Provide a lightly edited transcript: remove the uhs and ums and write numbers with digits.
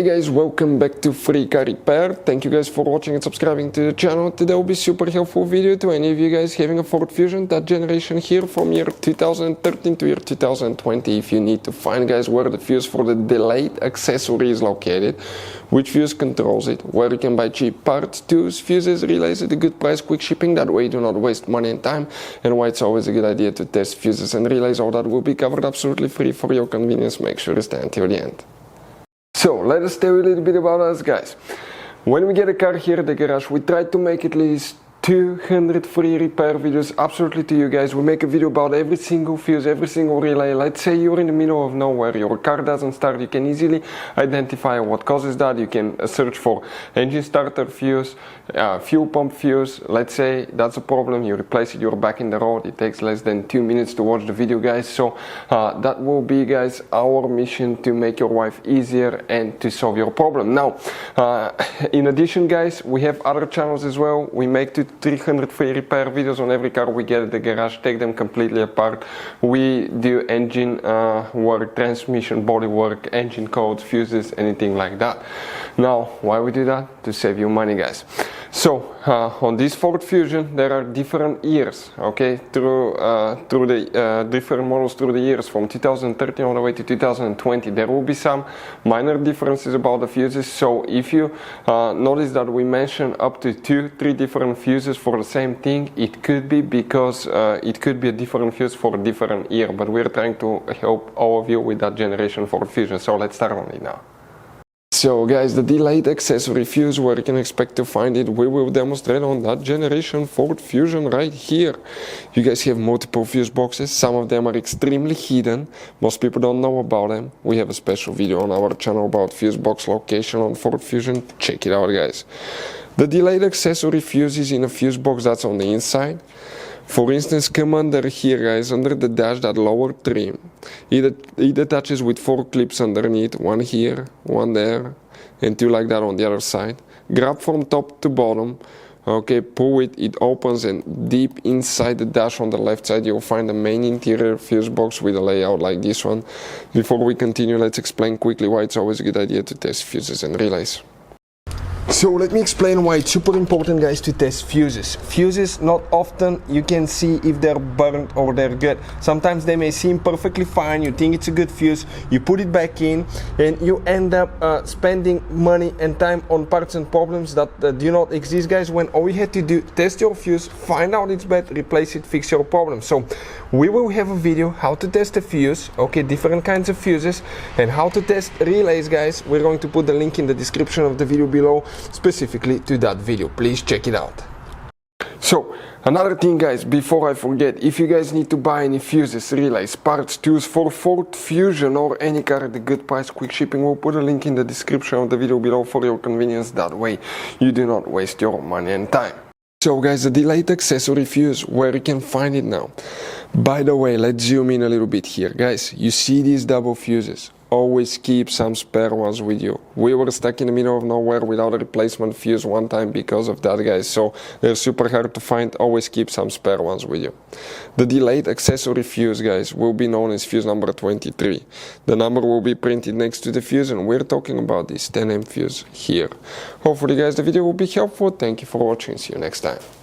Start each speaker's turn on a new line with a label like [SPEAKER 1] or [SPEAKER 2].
[SPEAKER 1] Hey guys, welcome back to Free Car Repair. Thank you guys for watching and subscribing to the channel. Today will be super helpful video to any of you guys having a Ford Fusion, that generation here from year 2013 to year 2020. If you need to find, guys, where the fuse for the delayed accessory is located, which fuse controls it, where you can buy cheap parts, tools, fuses, relays at a good price, quick shipping, that way you do not waste money and time, and why it's always a good idea to test fuses and relays. All that will be covered absolutely free for your convenience. Make sure to stay until the end. So let us tell you a little bit about us, guys. When we get a car here at the garage, we try to make at least 200 free repair videos absolutely to you guys. We make a video about every single fuse, every single relay. Let's say you're in the middle of nowhere, your car doesn't start, you can easily identify what causes that. You can search for engine starter fuse, fuel pump fuse. Let's say that's a problem, you replace it, you're back in the road. It takes less than 2 minutes to watch the video, guys. So that will be, guys, our mission to make your life easier and to solve your problem. Now, in addition, guys, we have other channels as well. We make 300 free repair videos on every car we get at the garage, take them completely apart. We do engine work, transmission, body work, engine codes, fuses, anything like that. Now, why we do that? To save you money, guys. So on this Ford Fusion there are different years, okay, through the different models through the years from 2013 all the way to 2020. There will be some minor differences about the fuses. So if you notice that we mention up to 2-3 different fuses for the same thing, it could be because it could be a different fuse for a different year, but we're trying to help all of you with that generation Ford Fusion. So let's start on it now. So guys, the delayed accessory fuse, where you can expect to find it, we will demonstrate on that generation Ford Fusion right here. You guys have multiple fuse boxes, some of them are extremely hidden, most people don't know about them. We have a special video on our channel about fuse box location on Ford Fusion, check it out, guys. The delayed accessory fuse is in a fuse box that's on the inside. For instance, come under here, guys, under the dash, that lower trim. It attaches with 4 clips underneath, one here, one there, and 2 like that on the other side. Grab from top to bottom, okay, pull it, it opens, and deep inside the dash on the left side you'll find the main interior fuse box with a layout like this one. Before we continue, let's explain quickly why it's always a good idea to test fuses and relays. So let me explain why it's super important, guys, to test fuses. Fuses, not often you can see if they're burnt or they're good. Sometimes they may seem perfectly fine, you think it's a good fuse, you put it back in, and you end up spending money and time on parts and problems that do not exist, guys, when all you had to do, test your fuse, find out it's bad, replace it, fix your problem. So we will have a video how to test a fuse, okay, different kinds of fuses, and how to test relays, guys. We're going to put the link in the description of the video below, specifically to that video. Please check it out. So another thing, guys, before I forget, if you guys need to buy any fuses, relays, parts, tools for Ford Fusion or any car at a good price, quick shipping, we'll put a link in the description of the video below for your convenience. That way you do not waste your money and time. So guys, the delayed accessory fuse, where you can find it now. By the way, let's zoom in a little bit here, guys. You see these double fuses? Always keep some spare ones with you. We were stuck in the middle of nowhere without a replacement fuse one time because of that, guys, so they're super hard to find. Always keep some spare ones with you. The delayed accessory fuse, guys, will be known as fuse number 23. The number will be printed next to the fuse, and we're talking about this 10M fuse here. Hopefully, guys, the video will be helpful. Thank you for watching. See you next time.